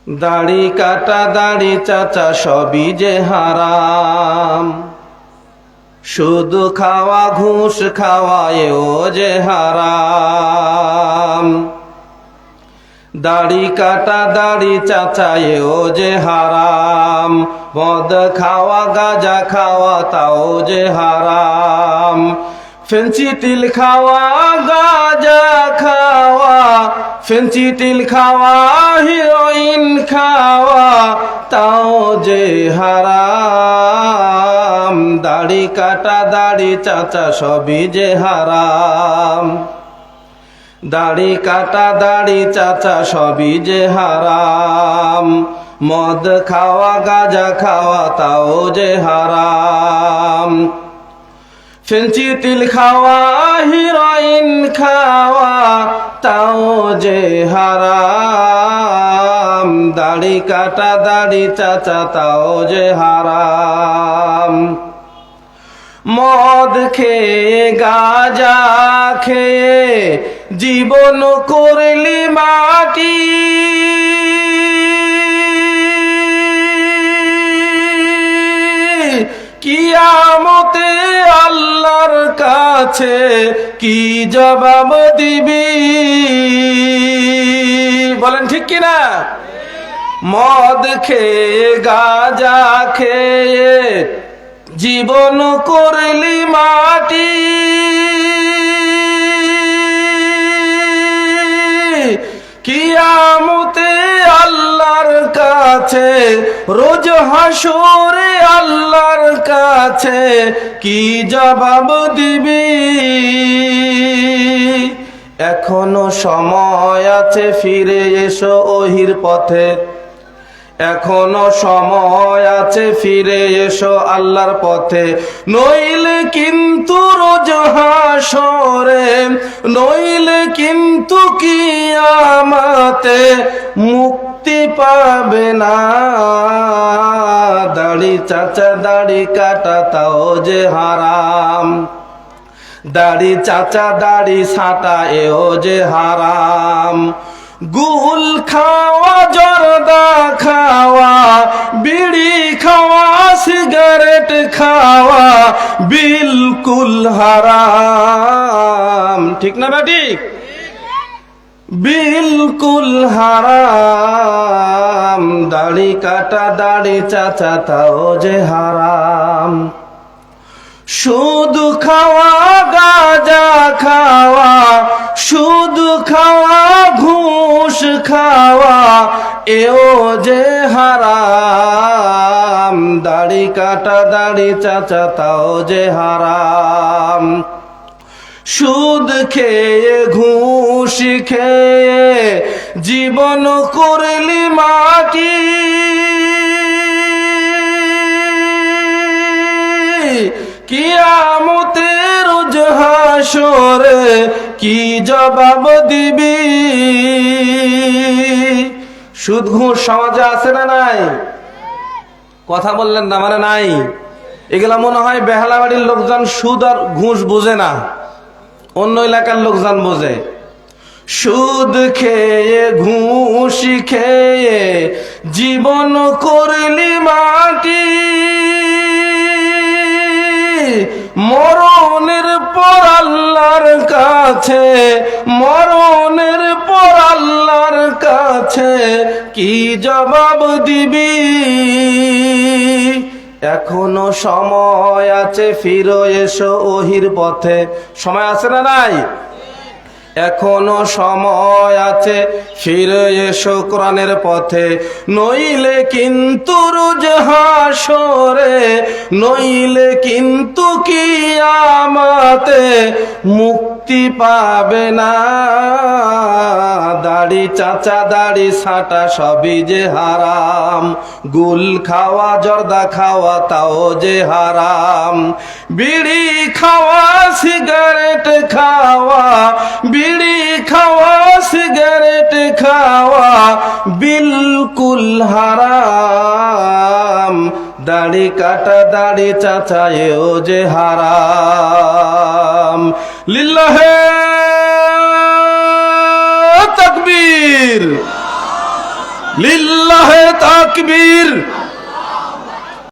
দাড়ি কাটা দাড়ি চাচা সবই যে হারাম, শুধু খাওয়া ঘুষ খাওয়া এও যে হারাম। দাড়ি কাটা দাড়ি চাচা এও যে হারাম, মদ খাওয়া গাঁজা খাওয়া তাও যে হারাম। ফেন্সি তিল খাওয়া গাঁজা খাওয়া, ফেন্সি তিল খাওয়া হিরোইন খাওয়া তাও যে হারাম। দাড়ি কাটা দাড়ি চাচা সবই যে হারাম, দাড়ি কাটা দাড়ি চাচা সবই যে হারাম। মদ খাওয়া গাঁজা খাওয়া তাও যে হারাম। ফেন্সি তিল খাওয়া হিরোইন খাওয়া তাও যে হারাম। দাড়ি কাটা দাড়ি চাচা তাও যে হারাম। মদ খেয়ে গাঁজা খেয়ে জীবন করলি মাটি, কিয়ামতে আল্লাহর কাছে কি জবাব দিবি? বলেন ঠিক কিনা? মদ খেয়ে গাঁজা খেয়ে জীবন করলি মাটি, কিয়ামতে আল্লাহর কাছে রোজ হাসরে আল্লাহর কাছে কি জবাব দিবি? এখনো সময় আছে ফিরে এসো ওহির পথে, এখনো সময় আছে ফিরে এসো আল্লাহর পথে। নইলে কিন্তু রোজ হাসরে, নইলে কিন্তু কিয়ামতে মুক্তি পাবে না। দাড়ি চাচা দাড়ি কাটা তাও যে হারাম, দাড়ি চাচা দাড়ি ছাঁটা এও যে হারাম। গুল খাওয়া জর্দা খাওয়া বিড়ি খাওয়া সিগারেট খাওয়া বিলকুল হারাম। ঠিক না বেটি? বিলকুল হারাম। দাড়ি কাটা দাড়ি চাচা তাও যে হারাম। শুধু খাওয়া গাঁজা খাওয়া, শুধু খাওয়া ঘুষ খাওয়া এও যে হারাম। দাড়ি কাটা দাড়ি চাচা তাও যে হারাম। সুদ খেয়ে ঘুষ খেয়ে জীবন করলি মাটি, কিয়ামতে রোজ হাসরে কি জবাব দিবি? সুদ ঘুষ সমাজে আছে না নাই? কথা বললেন না মানে নাই? এগুলা মনে হয় বেহালা বাড়ির লোকজন সুদ আর ঘুষ বোঝে না, অন্য এলাকার লোকজন বোঝে। সুদ খেয়ে ঘুষ খেয়ে জীবন করলি মাটি, মরণের পর আল্লাহর কাছে, মরণের পর আল্লাহর কাছে কি জবাব দিবি? এখনো সময় আছে ফিরে এসো ওহির পথে। সময় আছে না নাই? এখনো সময় আছে ফিরে এসো কোরআনের পথে। নইলে কিন্তু রোজ হাসরে, নইলে কিন্তু কিয়ামতে মুক্তি পাবে না। দাড়ি চাচা দাড়ি ছাঁটা সবই যে হারাম। গুল খাওয়া জর্দা খাওয়া তাও যে হারাম। বিড়ি খাওয়া সিগারেট খাওয়া, বিড়ি খাওয়া সিগারেট খাওয়া বিলকুল হারাম। দাড়ি কাটা দাড়ি চাচা এও যে হারাম। লিল্লাহে তাকবীর। লিল্লাহে তাকবীর।